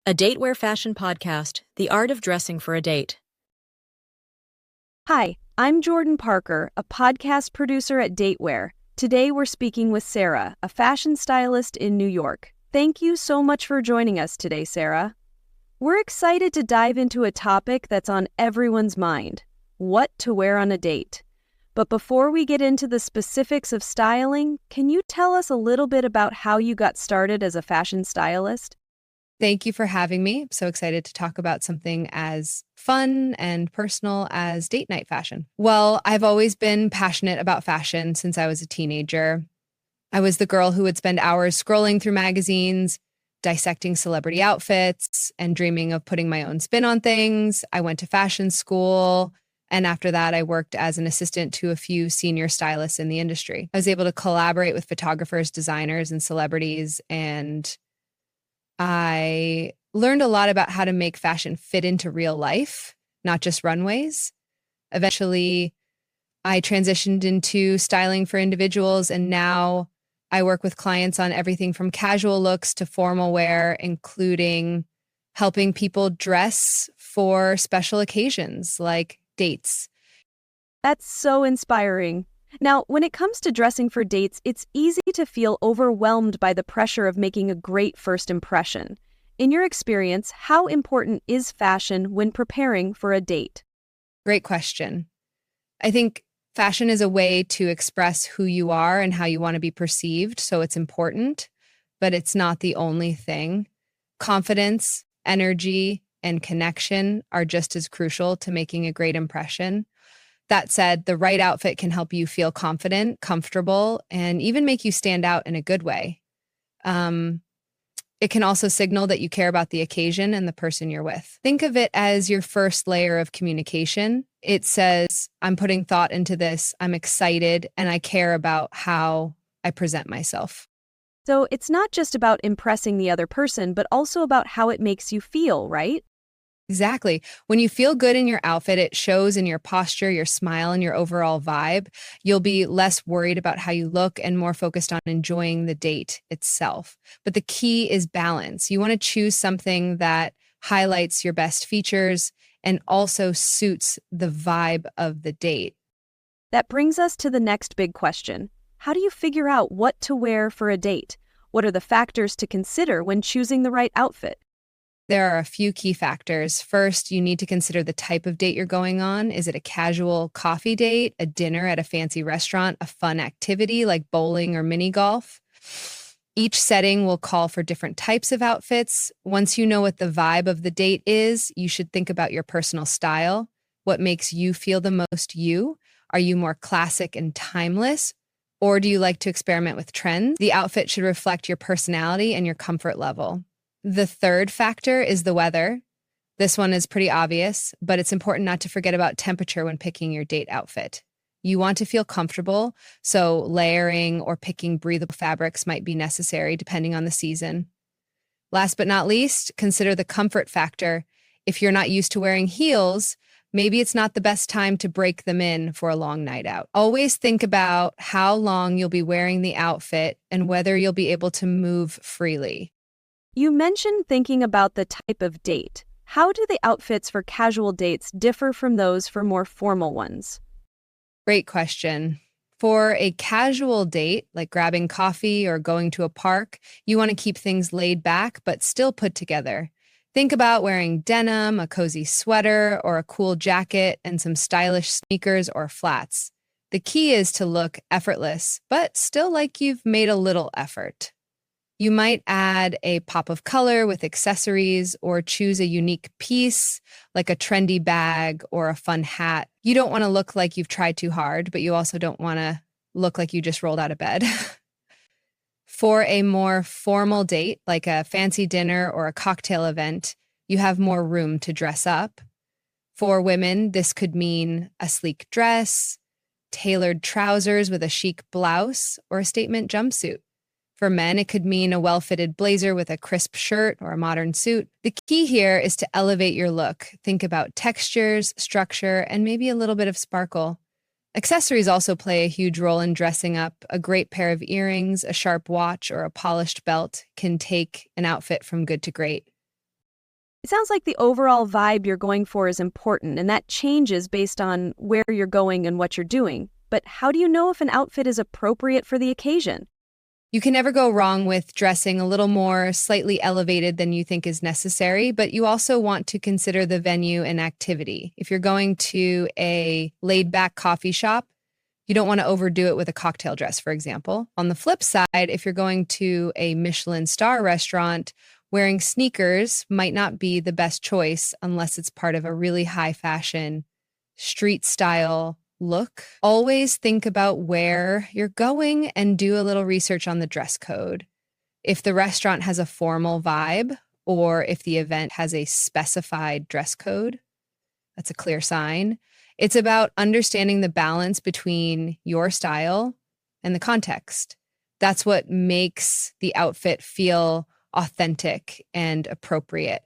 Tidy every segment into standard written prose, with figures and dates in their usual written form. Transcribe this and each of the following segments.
a Datewear fashion podcast, The Art of Dressing for a Date. Hi, I'm Jordan Parker, a podcast producer at Datewear. Today we're speaking with Sarah, a fashion stylist in New York. Thank you so much for joining us today, Sarah. We're excited to dive into a topic that's on everyone's mind: what to wear on a date. But before we get into the specifics of styling, can you tell us a little bit about how you got started as a fashion stylist? Thank you for having me. I'm so excited to talk about something as fun and personal as date night fashion. Well, I've always been passionate about fashion since I was a teenager. I was the girl who would spend hours scrolling through magazines, dissecting celebrity outfits, and dreaming of putting my own spin on things. I went to fashion school, and after that, I worked as an assistant to a few senior stylists in the industry. I was able to collaborate with photographers, designers, and celebrities, and I learned a lot about how to make fashion fit into real life, not just runways. Eventually, I transitioned into styling for individuals, and now I work with clients on everything from casual looks to formal wear, including helping people dress for special occasions like dates. That's so inspiring. Now, when it comes to dressing for dates, it's easy to feel overwhelmed by the pressure of making a great first impression. In your experience, how important is fashion when preparing for a date? Great question. I think fashion is a way to express who you are and how you want to be perceived, so it's important, but it's not the only thing. Confidence, energy, and connection are just as crucial to making a great impression. That said, the right outfit can help you feel confident, comfortable, and even make you stand out in a good way. It can also signal that you care about the occasion and the person you're with. Think of it as your first layer of communication. It says, I'm putting thought into this, I'm excited, and I care about how I present myself. So it's not just about impressing the other person, but also about how it makes you feel, right? Exactly. When you feel good in your outfit, it shows in your posture, your smile, and your overall vibe. You'll be less worried about how you look and more focused on enjoying the date itself. But the key is balance. You want to choose something that highlights your best features and also suits the vibe of the date. That brings us to the next big question. How do you figure out what to wear for a date? What are the factors to consider when choosing the right outfit? There are a few key factors. First, you need to consider the type of date you're going on. Is it a casual coffee date, a dinner at a fancy restaurant, a fun activity like bowling or mini golf? Each setting will call for different types of outfits. Once you know what the vibe of the date is, you should think about your personal style. What makes you feel the most you? Are you more classic and timeless? Or do you like to experiment with trends? The outfit should reflect your personality and your comfort level. The third factor is the weather. This one is pretty obvious, but it's important not to forget about temperature when picking your date outfit. You want to feel comfortable, so layering or picking breathable fabrics might be necessary depending on the season. Last but not least, consider the comfort factor. If you're not used to wearing heels, maybe it's not the best time to break them in for a long night out. Always think about how long you'll be wearing the outfit and whether you'll be able to move freely. You mentioned thinking about the type of date. How do the outfits for casual dates differ from those for more formal ones? Great question. For a casual date, like grabbing coffee or going to a park, you want to keep things laid back but still put together. Think about wearing denim, a cozy sweater, or a cool jacket, and some stylish sneakers or flats. The key is to look effortless, but still like you've made a little effort. You might add a pop of color with accessories or choose a unique piece like a trendy bag or a fun hat. You don't want to look like you've tried too hard, but you also don't want to look like you just rolled out of bed. For a more formal date, like a fancy dinner or a cocktail event, you have more room to dress up. For women, this could mean a sleek dress, tailored trousers with a chic blouse, or a statement jumpsuit. For men, it could mean a well-fitted blazer with a crisp shirt or a modern suit. The key here is to elevate your look. Think about textures, structure, and maybe a little bit of sparkle. Accessories also play a huge role in dressing up. A great pair of earrings, a sharp watch, or a polished belt can take an outfit from good to great. It sounds like the overall vibe you're going for is important, and that changes based on where you're going and what you're doing. But how do you know if an outfit is appropriate for the occasion? You can never go wrong with dressing a little more slightly elevated than you think is necessary, but you also want to consider the venue and activity. If you're going to a laid back coffee shop, you don't want to overdo it with a cocktail dress, for example. On the flip side, if you're going to a Michelin star restaurant, wearing sneakers might not be the best choice unless it's part of a really high fashion, street style look. Always think about where you're going and do a little research on the dress code. If the restaurant has a formal vibe or if the event has a specified dress code, that's a clear sign. It's about understanding the balance between your style and the context. That's what makes the outfit feel authentic and appropriate.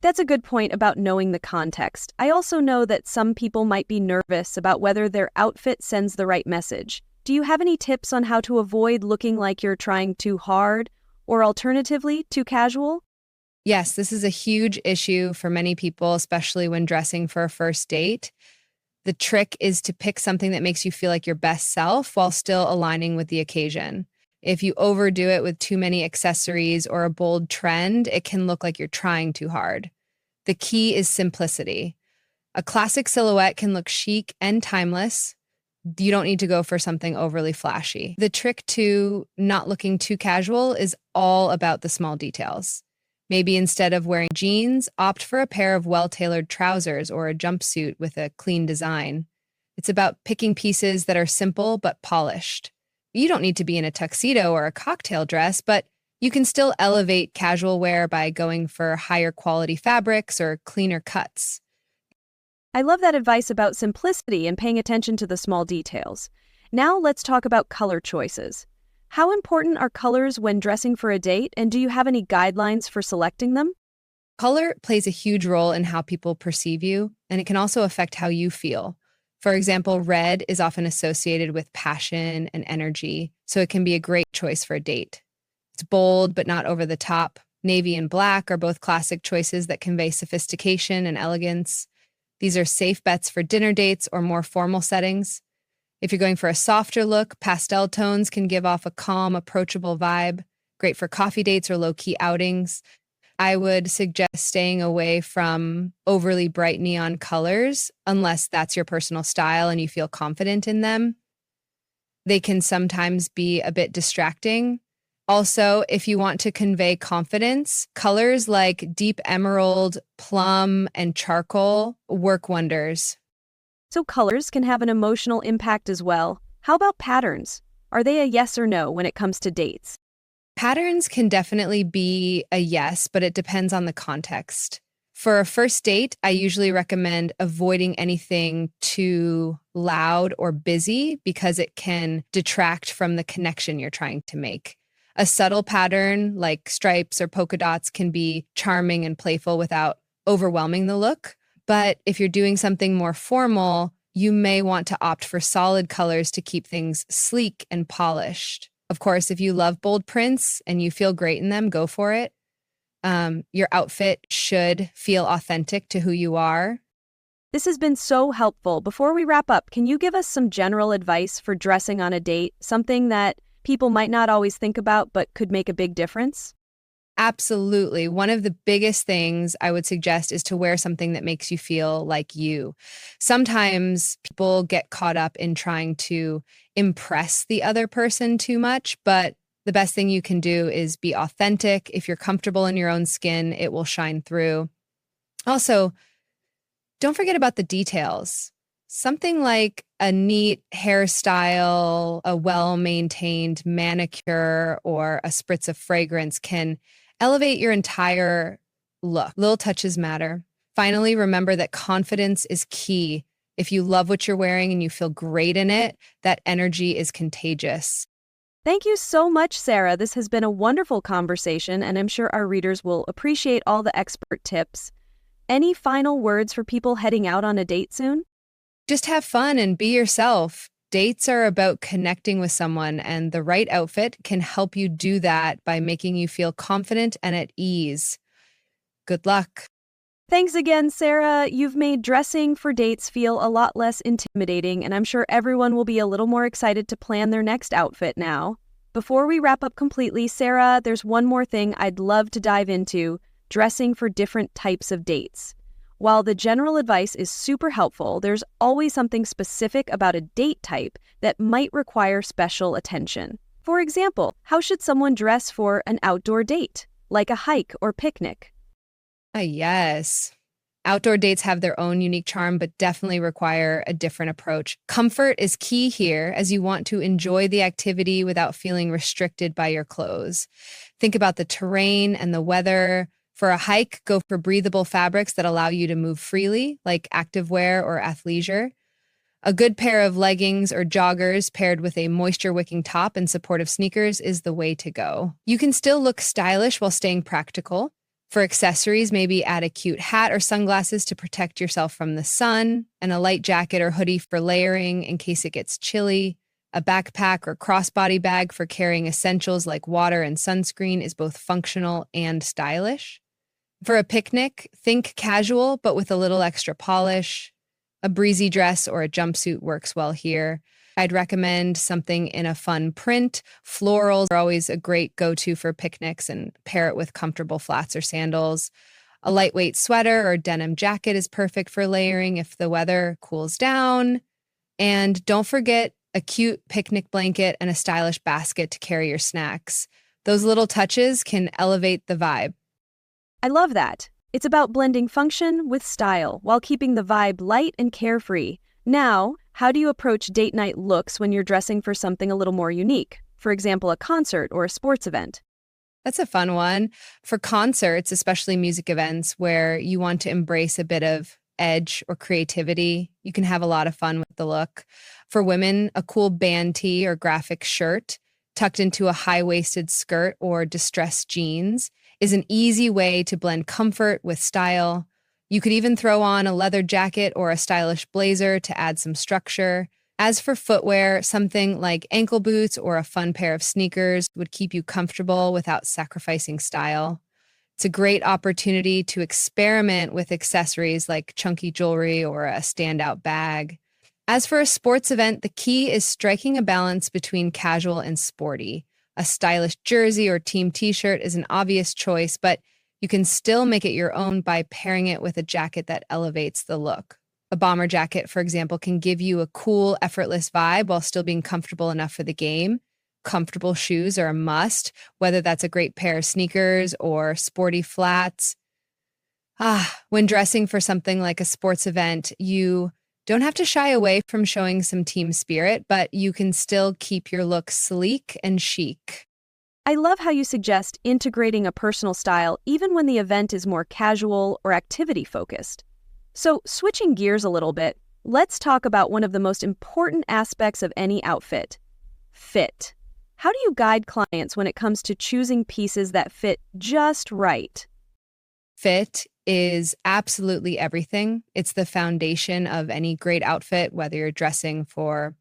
That's a good point about knowing the context. I also know that some people might be nervous about whether their outfit sends the right message. Do you have any tips on how to avoid looking like you're trying too hard or alternatively too casual? Yes, this is a huge issue for many people, especially when dressing for a first date. The trick is to pick something that makes you feel like your best self while still aligning with the occasion. If you overdo it with too many accessories or a bold trend, it can look like you're trying too hard. The key is simplicity. A classic silhouette can look chic and timeless. You don't need to go for something overly flashy. The trick to not looking too casual is all about the small details. Maybe instead of wearing jeans, opt for a pair of well-tailored trousers or a jumpsuit with a clean design. It's about picking pieces that are simple but polished. You don't need to be in a tuxedo or a cocktail dress, but you can still elevate casual wear by going for higher quality fabrics or cleaner cuts. I love that advice about simplicity and paying attention to the small details. Now let's talk about color choices. How important are colors when dressing for a date, and do you have any guidelines for selecting them? Color plays a huge role in how people perceive you, and it can also affect how you feel. For example, red is often associated with passion and energy, so it can be a great choice for a date. It's bold but not over the top. Navy and black are both classic choices that convey sophistication and elegance. These are safe bets for dinner dates or more formal settings. If you're going for a softer look, pastel tones can give off a calm, approachable vibe, great for coffee dates or low-key outings. I would suggest staying away from overly bright neon colors unless that's your personal style and you feel confident in them. They can sometimes be a bit distracting. Also, if you want to convey confidence, colors like deep emerald, plum, and charcoal work wonders. So colors can have an emotional impact as well. How about patterns? Are they a yes or no when it comes to dates? Patterns can definitely be a yes, but it depends on the context. For a first date, I usually recommend avoiding anything too loud or busy because it can detract from the connection you're trying to make. A subtle pattern like stripes or polka dots can be charming and playful without overwhelming the look. But if you're doing something more formal, you may want to opt for solid colors to keep things sleek and polished. Of course, if you love bold prints and you feel great in them, go for it. Your outfit should feel authentic to who you are. This has been so helpful. Before we wrap up, can you give us some general advice for dressing on a date, something that people might not always think about but could make a big difference? Absolutely. One of the biggest things I would suggest is to wear something that makes you feel like you. Sometimes people get caught up in trying to impress the other person too much, but the best thing you can do is be authentic. If you're comfortable in your own skin, it will shine through. Also, don't forget about the details. Something like a neat hairstyle, a well-maintained manicure, or a spritz of fragrance can elevate your entire look. Little touches matter. Finally, remember that confidence is key. If you love what you're wearing and you feel great in it, that energy is contagious. Thank you so much, Sarah. This has been a wonderful conversation, and I'm sure our readers will appreciate all the expert tips. Any final words for people heading out on a date soon? Just have fun and be yourself. Dates are about connecting with someone, and the right outfit can help you do that by making you feel confident and at ease. Good luck. Thanks again, Sarah. You've made dressing for dates feel a lot less intimidating, and I'm sure everyone will be a little more excited to plan their next outfit now. Before we wrap up completely, Sarah, there's one more thing I'd love to dive into: dressing for different types of dates. While the general advice is super helpful, there's always something specific about a date type that might require special attention. For example, how should someone dress for an outdoor date, like a hike or picnic? Yes. Outdoor dates have their own unique charm, but definitely require a different approach. Comfort is key here, as you want to enjoy the activity without feeling restricted by your clothes. Think about the terrain and the weather. For a hike, go for breathable fabrics that allow you to move freely, like activewear or athleisure. A good pair of leggings or joggers paired with a moisture-wicking top and supportive sneakers is the way to go. You can still look stylish while staying practical. For accessories, maybe add a cute hat or sunglasses to protect yourself from the sun, and a light jacket or hoodie for layering in case it gets chilly. A backpack or crossbody bag for carrying essentials like water and sunscreen is both functional and stylish. For a picnic, think casual but with a little extra polish. A breezy dress or a jumpsuit works well here. I'd recommend something in a fun print. Florals are always a great go-to for picnics, and pair it with comfortable flats or sandals. A lightweight sweater or denim jacket is perfect for layering if the weather cools down. And don't forget a cute picnic blanket and a stylish basket to carry your snacks. Those little touches can elevate the vibe. I love that. It's about blending function with style while keeping the vibe light and carefree. Now, how do you approach date night looks when you're dressing for something a little more unique? For example, a concert or a sports event. That's a fun one. For concerts, especially music events where you want to embrace a bit of edge or creativity, you can have a lot of fun with the look. For women, a cool band tee or graphic shirt tucked into a high-waisted skirt or distressed jeans is an easy way to blend comfort with style. You could even throw on a leather jacket or a stylish blazer to add some structure. As for footwear, something like ankle boots or a fun pair of sneakers would keep you comfortable without sacrificing style. It's a great opportunity to experiment with accessories like chunky jewelry or a standout bag. As for a sports event, the key is striking a balance between casual and sporty. A stylish jersey or team t-shirt is an obvious choice, but you can still make it your own by pairing it with a jacket that elevates the look. A bomber jacket, for example, can give you a cool, effortless vibe while still being comfortable enough for the game. Comfortable shoes are a must, whether that's a great pair of sneakers or sporty flats. When dressing for something like a sports event, you don't have to shy away from showing some team spirit, but you can still keep your look sleek and chic. I love how you suggest integrating a personal style even when the event is more casual or activity-focused. So, switching gears a little bit, let's talk about one of the most important aspects of any outfit: fit. How do you guide clients when it comes to choosing pieces that fit just right? Fit is absolutely everything. It's the foundation of any great outfit, whether you're dressing for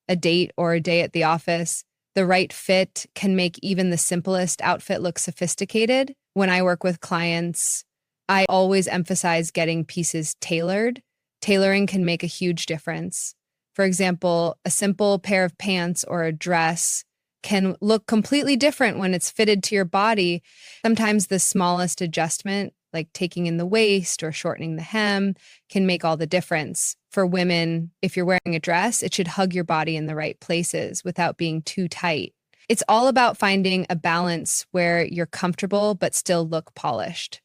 a date or a day at the office. The right fit can make even the simplest outfit look sophisticated. When I work with clients, I always emphasize getting pieces tailored. Tailoring can make a huge difference. For example, a simple pair of pants or a dress can look completely different when it's fitted to your body. Sometimes the smallest adjustment, like taking in the waist or shortening the hem, can make all the difference. For women, if you're wearing a dress, it should hug your body in the right places without being too tight. It's all about finding a balance where you're comfortable but still look polished.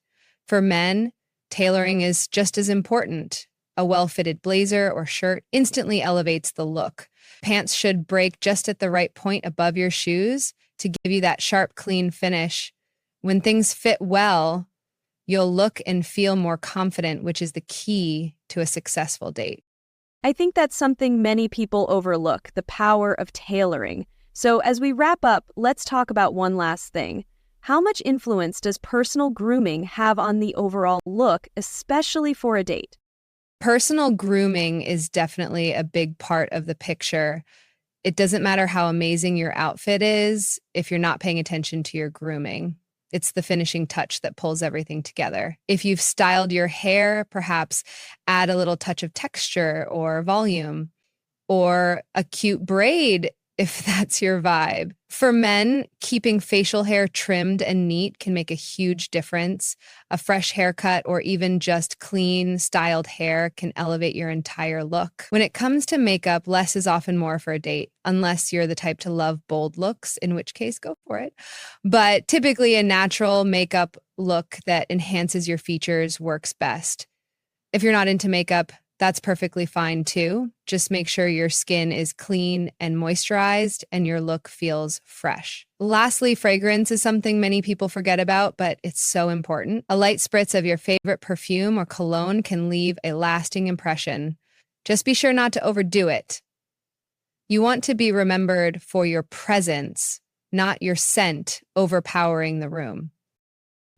For men, tailoring is just as important. A well-fitted blazer or shirt instantly elevates the look. Pants should break just at the right point above your shoes to give you that sharp, clean finish. When things fit well, you'll look and feel more confident, which is the key to a successful date. I think that's something many people overlook: the power of tailoring. So as we wrap up, let's talk about one last thing. How much influence does personal grooming have on the overall look, especially for a date? Personal grooming is definitely a big part of the picture. It doesn't matter how amazing your outfit is if you're not paying attention to your grooming. It's the finishing touch that pulls everything together. If you've styled your hair, perhaps add a little touch of texture or volume, or a cute braid if that's your vibe. For men, keeping facial hair trimmed and neat can make a huge difference. A fresh haircut or even just clean, styled hair can elevate your entire look. When it comes to makeup, less is often more for a date, unless you're the type to love bold looks, in which case, go for it. But typically, a natural makeup look that enhances your features works best. If you're not into makeup, that's perfectly fine too. Just make sure your skin is clean and moisturized and your look feels fresh. Lastly, fragrance is something many people forget about, but it's so important. A light spritz of your favorite perfume or cologne can leave a lasting impression. Just be sure not to overdo it. You want to be remembered for your presence, not your scent overpowering the room.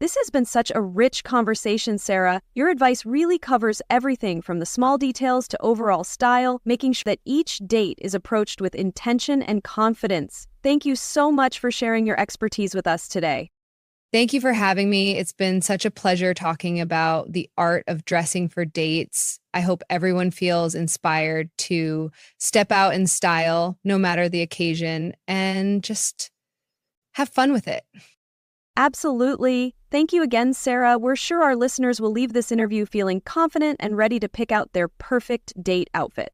This has been such a rich conversation, Sarah. Your advice really covers everything from the small details to overall style, making sure that each date is approached with intention and confidence. Thank you so much for sharing your expertise with us today. Thank you for having me. It's been such a pleasure talking about the art of dressing for dates. I hope everyone feels inspired to step out in style, no matter the occasion, and just have fun with it. Absolutely. Thank you again, Sarah. We're sure our listeners will leave this interview feeling confident and ready to pick out their perfect date outfit.